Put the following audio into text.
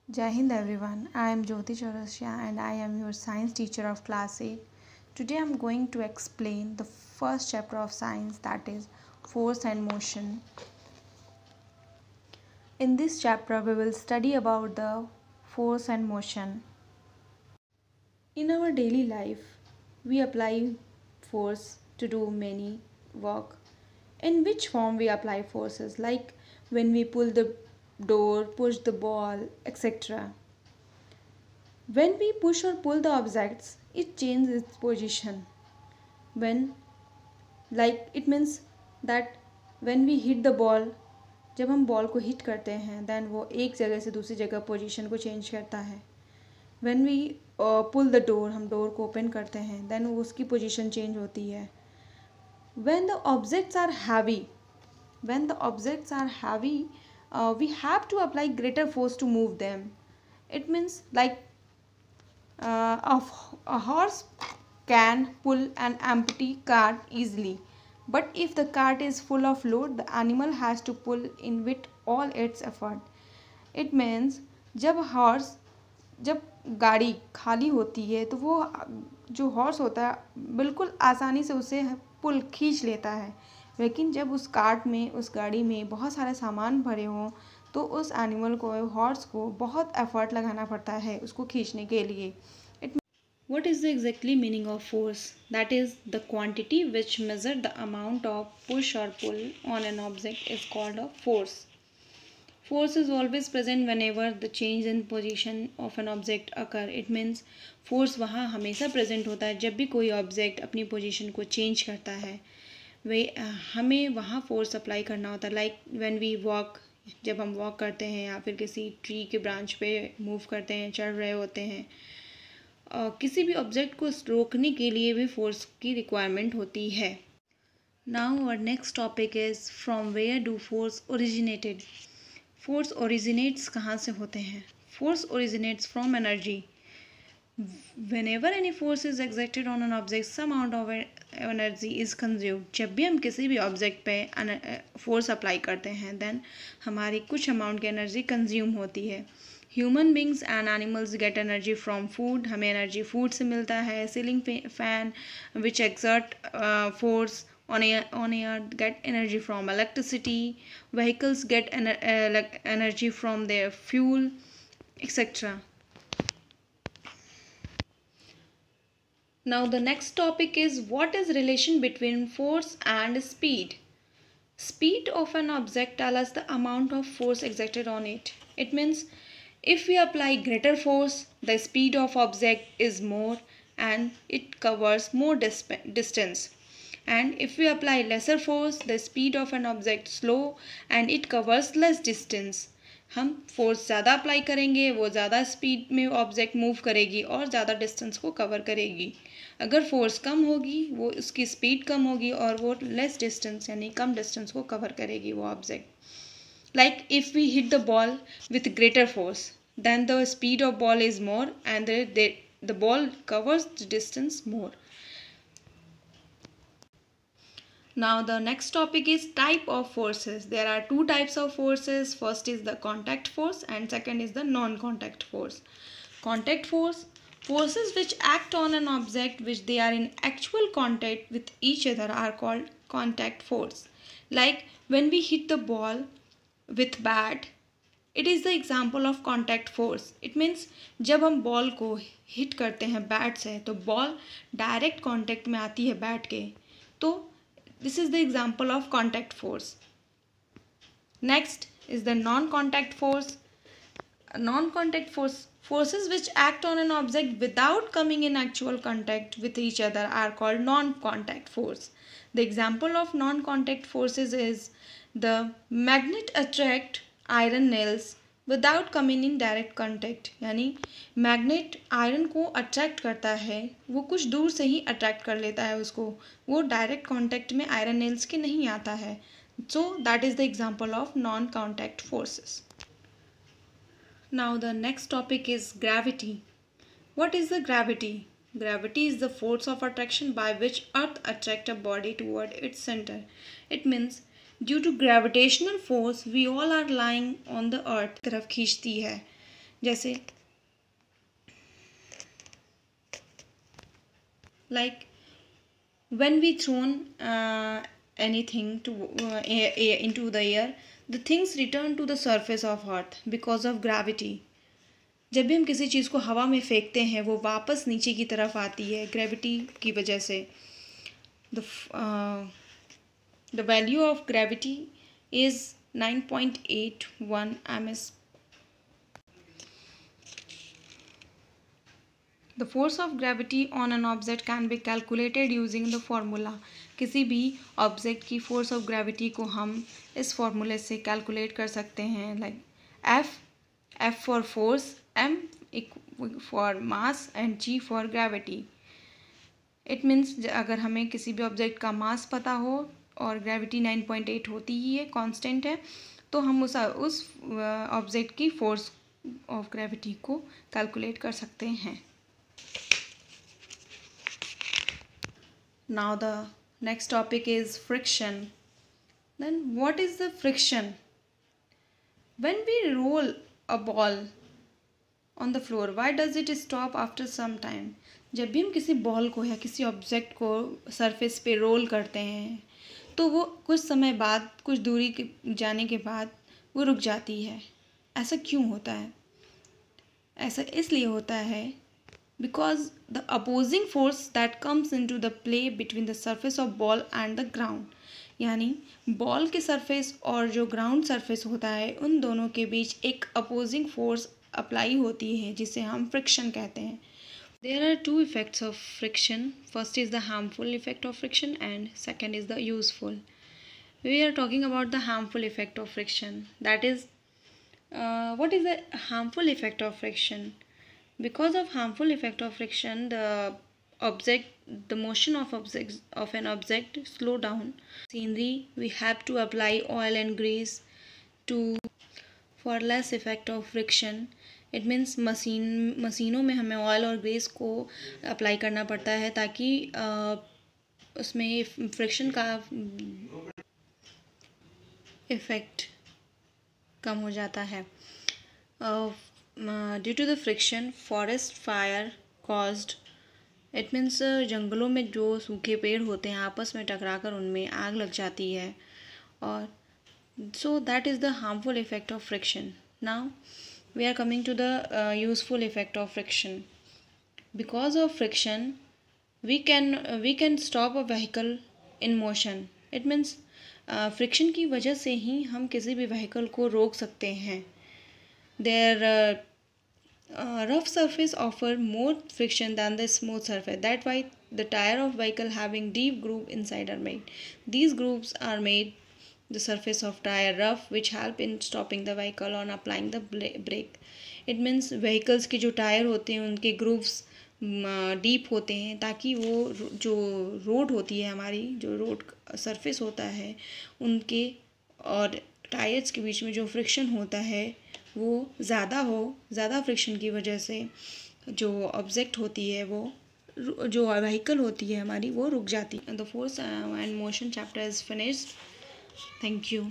Jai Hind everyone, I am Jyoti Chaurasya and I am your science teacher of class 8. Today I am going to explain the first chapter of science, that is force and motion. In this chapter we will study about the force and motion. In our daily life we apply force to do many work. In which form we apply forces, like when we pull the door, push the ball, etc. When we push or pull the objects, it changes its position. When, like it means that when we hit the ball, जब हम ball को hit करते हैं then वो एक जगह से दूसरी जगह पोजीशन को चेंज करता है. When we pull the door, हम डोर को ओपन करते हैं देन वो उसकी पोजीशन चेंज होती है. When the objects are heavy, when the objects are heavy, we have to apply greater force to move them. It means like a horse can pull an empty cart easily, but if the cart is full of load, the animal has to pull in with all its effort. It means जब गाड़ी खाली होती है तो वो जो horse होता है बिल्कुल आसानी से उसे पुल खींच लेता है, लेकिन जब उस कार्ट में, उस गाड़ी में बहुत सारे सामान भरे हों तो उस एनिमल को, हॉर्स को बहुत एफर्ट लगाना पड़ता है उसको खींचने के लिए. What is the exactly meaning of force? That is, the quantity which measure the amount of push or pull on an object is called a force. Force is always present whenever the change in position of an object occur. It means force वहाँ हमेशा present होता है जब भी कोई object अपनी position को change करता है. वे हमें वहाँ force apply करना होता है. Like when we walk, जब हम walk करते हैं या फिर किसी tree के branch पे move करते हैं, चढ़ रहे होते हैं, किसी भी ऑब्जेक्ट को रोकने के लिए भी फोर्स की रिक्वायरमेंट होती है. Now our next topic is from where do force originated. Force originates कहाँ से होते हैं? Force originates from energy. whenever any force is exerted on an object, some amount of energy is consumed. जब भी हम किसी भी ऑब्जेक्ट पे फोर्स अप्लाई करते हैं देन हमारी कुछ अमाउंट की एनर्जी कंज्यूम होती है. Human beings and animals get energy from food. हमें एनर्जी फूड से मिलता है. Ceiling fan which exert force on air get energy from electricity. Vehicles get energy from their fuel, etc. Now the next topic is what is relation between force and speed. Speed of an object tells us the amount of force exerted on it. It means if we apply greater force, the speed of object is more and it covers more distance. And if we apply lesser force, the speed of an object slow and it covers less distance. हम force ज़्यादा apply करेंगे, वो ज़्यादा speed में object move करेगी और ज़्यादा distance को कवर करेगी. अगर फोर्स कम होगी, वो उसकी स्पीड कम होगी और वो लेस डिस्टेंस यानी कम डिस्टेंस को कवर करेगी वो object. Like if we hit the ball with greater force, then the speed of ball is more and the ball covers the distance more. Now the next topic is type of forces. There are two types of forces. First is the contact force and second is the non-contact force. Contact force, forces which act on an object which they are in actual contact with each other are called contact force. Like when we hit the ball with bat, it is the example of contact force. It means जब हम ball को hit करते हैं bat से तो ball direct contact में आती है बैट के, तो this is the example of contact force. Next is the non-contact force. Non-contact force, forces which act on an object without coming in actual contact with each other are called non-contact force. The example of non-contact forces is the magnet attract iron nails without coming in direct contact. यानी magnet iron को attract करता है, वो कुछ दूर से ही attract कर लेता है उसको, वो डायरेक्ट कॉन्टैक्ट में आयरन नेल्स के नहीं आता है. So that is the example of non contact forces. Now the next topic is gravity. What is the gravity? Gravity is the force of attraction by which earth attracts a body toward its center. It means due to gravitational force we all are lying on the earth तरफ खींचती है. जैसे like when we thrown anything to into the air, the things return to the surface of earth because of gravity. जब भी हम किसी चीज़ को हवा में फेंकते हैं वो वापस नीचे की तरफ आती है ग्रेविटी की वजह से. The value of gravity is 9.81 ms. The force of gravity on an object can be calculated using the formula. किसी भी ऑब्जेक्ट की फोर्स ऑफ ग्रेविटी को हम इस फॉर्मूले से कैलकुलेट कर सकते हैं. Like F for force, M for mass and G for gravity. It means अगर हमें किसी भी ऑब्जेक्ट का मास पता हो और ग्रेविटी 9.8 होती ही है, कांस्टेंट है, तो हम उस ऑब्जेक्ट की फोर्स ऑफ ग्रेविटी को कैलकुलेट कर सकते हैं. Now the next topic is friction. Then what is the friction? When we roll a ball on the floor, why does it stop after some time? जब भी हम किसी ball को या किसी ऑब्जेक्ट को सरफेस पे रोल करते हैं तो वो कुछ समय बाद, कुछ दूरी के जाने के बाद वो रुक जाती है. ऐसा क्यों होता है? ऐसा इसलिए होता है because the opposing force that comes into the play between the surface of ball and the ground. यानी बॉल के सरफेस और जो ग्राउंड सरफेस होता है उन दोनों के बीच एक अपोजिंग फोर्स अप्लाई होती है जिसे हम फ्रिक्शन कहते हैं. There are two effects of friction. First is the harmful effect of friction and second is the useful. We are talking about the harmful effect of friction. That is, what is the harmful effect of friction? Because of harmful effect of friction, the motion of an object slow down. Scenery, we have to apply oil and grease for less effect of friction. It means मशीनों में हमें oil और Greece को apply करना पड़ता है ताकि उसमें फ्रिक्शन का इफ़ेक्ट कम हो जाता है. Due to the friction, forest fire caused. It means जंगलों में जो सूखे पेड़ होते हैं आपस में टकराकर उनमें आग लग जाती है. और so that is the harmful effect of friction. Now we are coming to the useful effect of friction. Because of friction, we can stop a vehicle in motion. It means friction की वजह से ही हम किसी भी vehicle को रोक सकते हैं. Their rough surface offer more friction than the smooth surface. That's why the tire of vehicle having deep groove inside are made. These grooves are made the surface of tire rough, which help in stopping the vehicle on applying the brake. It means vehicles के जो tyre होते हैं उनके grooves deep होते हैं ताकि वो जो रोड होती है हमारी, जो रोड सरफेस होता है उनके और टायर्स के बीच में जो फ्रिक्शन होता है वो ज़्यादा फ्रिक्शन की वजह से जो ऑब्जेक्ट होती है वो जो व्हीकल होती है हमारी वो रुक जाती है. The force and motion chapter is finished. Thank you.